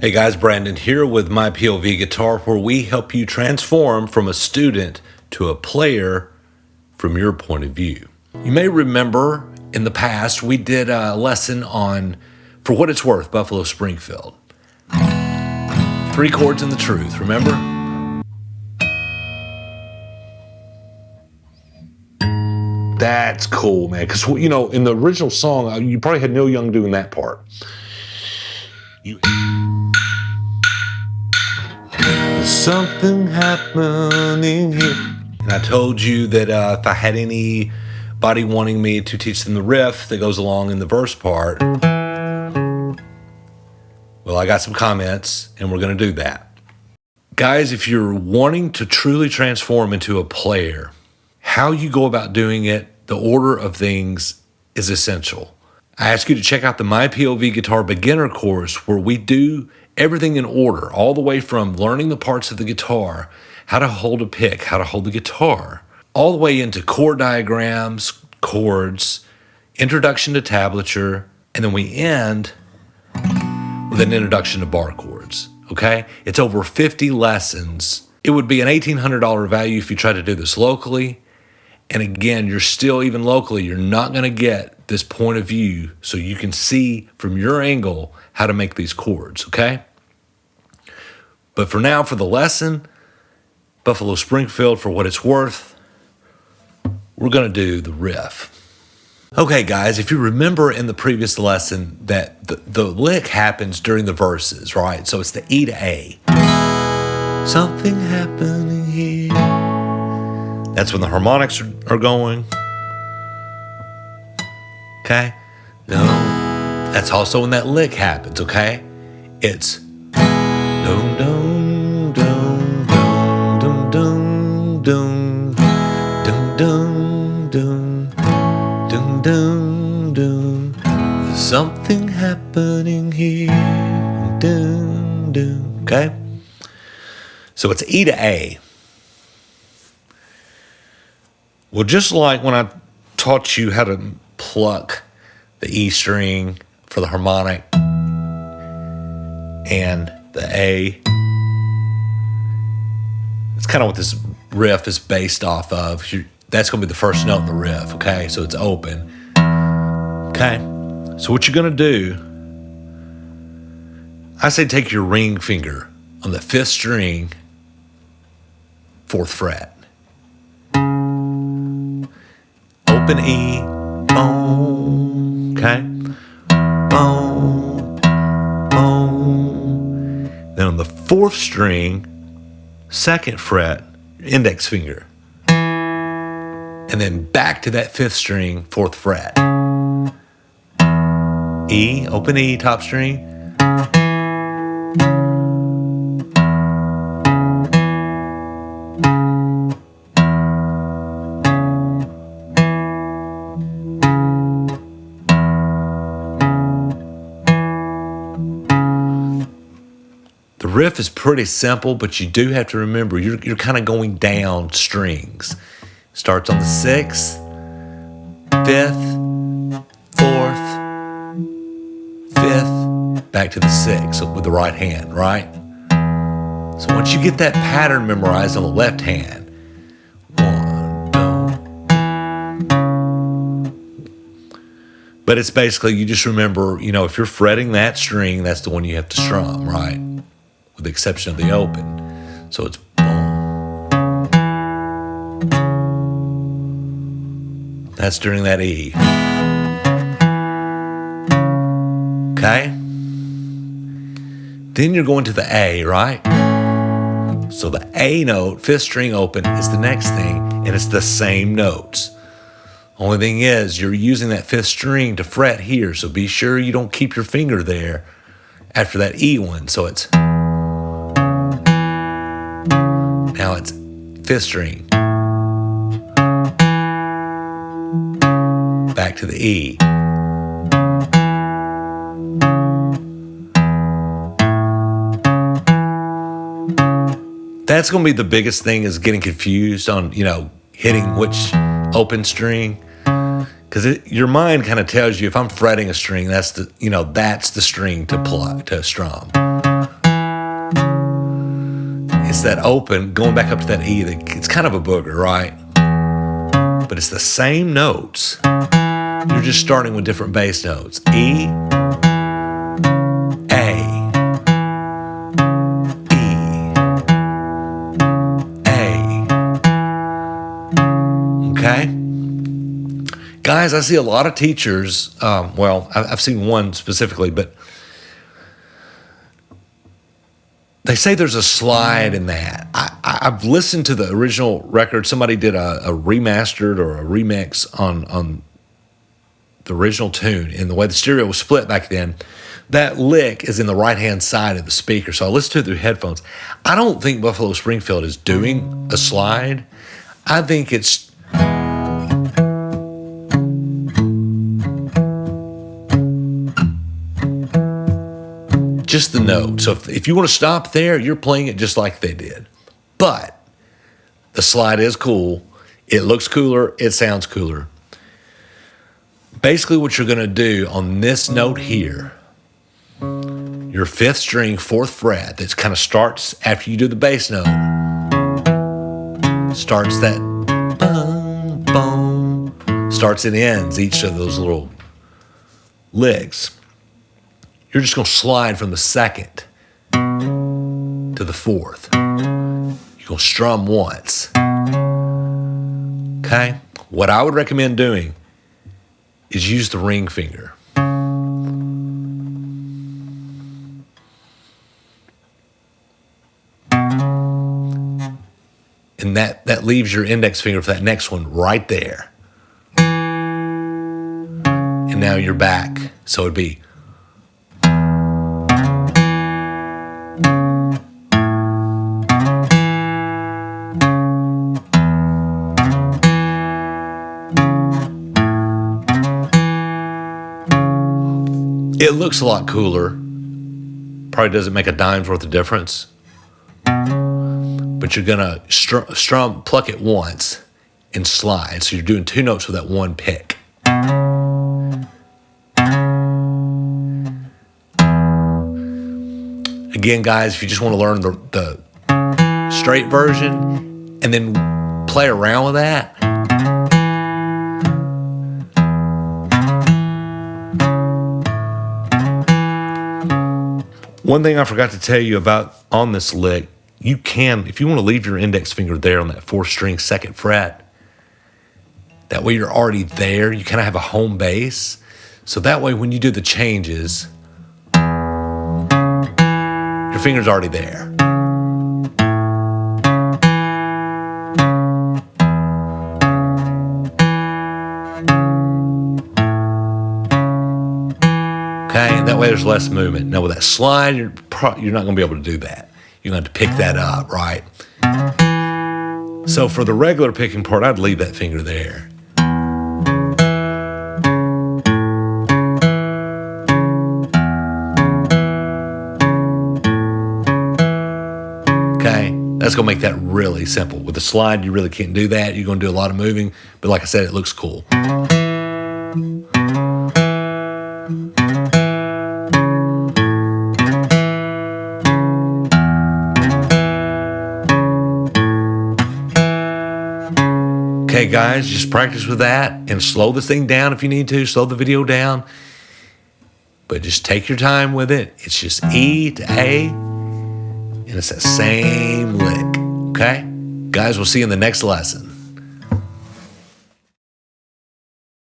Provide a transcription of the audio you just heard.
Hey guys, Brandon here with MyPOVGuitar, where we help you transform from a student to a player from your point of view. You may remember in the past we did a lesson on, for what it's worth, Buffalo Springfield. 3 chords and the truth, remember? That's cool, man, because you know, in the original song, you probably had Neil Young doing that part. There's something happening here. And I told you that if I had anybody wanting me to teach them the riff that goes along in the verse part, well, I got some comments, and we're going to do that. Guys, if you're wanting to truly transform into a player, how you go about doing it, the order of things is essential. I ask you to check out the MyPOVGuitar beginner course, where we do everything in order, all the way from learning the parts of the guitar, how to hold a pick, how to hold the guitar, all the way into chord diagrams, chords, introduction to tablature, and then we end with an introduction to bar chords, okay? It's over 50 lessons. It would be an $1,800 value if you try to do this locally. And again, you're still, even locally, you're not going to get this point of view so you can see from your angle how to make these chords, okay? But for now, for the lesson, Buffalo Springfield, for what it's worth, we're going to do the riff. Okay, guys, if you remember in the previous lesson that the lick happens during the verses, right? So it's the E to A. Something happening here. That's when the harmonics are going. Okay? No. That's also when that lick happens, okay? It's dum dum dum dum dum dum dum dum dum dum dum dum. There's something happening here. Dum dum. Okay? So it's E to A. Well, just like when I taught you how to pluck the E string for the harmonic and the A, it's kind of what this riff is based off of. That's going to be the first note in the riff, okay? So it's open. Okay? So what you're going to do, I say take your ring finger on the 5th string, 4th fret. Open E, boom, okay? Boom, boom. Then on the 4th string, 2nd fret, index finger. And then back to that 5th string, 4th fret. E, open E, top string. The riff is pretty simple, but you do have to remember you're kind of going down strings. Starts on the 6th, 5th, 4th, 5th, back to the 6th with the right hand, right? So once you get that pattern memorized on the left hand, 1, 2. But it's basically, you just remember, you know, if you're fretting that string, that's the one you have to strum, right? With the exception of the open. So it's boom. That's during that E. Okay? Then you're going to the A, right? So the A note, 5th string open, is the next thing, and it's the same notes. Only thing is, you're using that 5th string to fret here, so be sure you don't keep your finger there after that E one. So it's, now it's 5th string. Back to the E. That's going to be the biggest thing, is getting confused on, you know, hitting which open string. Because your mind kind of tells you, if I'm fretting a string, that's the string to pluck, to strum. it's that open, going back up to that E, it's kind of a booger, right? But it's the same notes. You're just starting with different bass notes. E, A, E, A. Okay? Guys, I see a lot of teachers, well, I've seen one specifically, but they say there's a slide in that. I've listened to the original record. Somebody did a remastered or a remix on the original tune, and the way the stereo was split back then, that lick is in the right-hand side of the speaker. So I listened to it through headphones. I don't think Buffalo Springfield is doing a slide. I think it's just the note. So if you want to stop there, you're playing it just like they did. But the slide is cool. It looks cooler. It sounds cooler. Basically what you're going to do on this note here, your 5th string, 4th fret, that kind of starts after you do the bass note, starts that boom, boom, starts and ends each of those little licks. You're just going to slide from the 2nd to the 4th. You're going to strum once. Okay? What I would recommend doing is use the ring finger. And that leaves your index finger for that next one right there. And now you're back. So it'd be it looks a lot cooler. Probably doesn't make a dime's worth of difference. But you're gonna strum, pluck it once, and slide. So you're doing 2 notes with that one pick. Again, guys, if you just want to learn the straight version and then play around with that, one thing I forgot to tell you about on this lick, you can, if you want to leave your index finger there on that 4th string, 2nd fret, that way you're already there. You kind of have a home base. So that way when you do the changes, your finger's already there. Okay, and that way there's less movement. Now with that slide, you're not going to be able to do that. You're going to have to pick that up, right? So for the regular picking part, I'd leave that finger there. Okay, that's going to make that really simple. With the slide, you really can't do that. You're going to do a lot of moving, but like I said, it looks cool. Okay, guys, just practice with that and slow this thing down if you need to. Slow the video down. But just take your time with it. It's just E to A, and it's that same lick. Okay? Guys, we'll see you in the next lesson.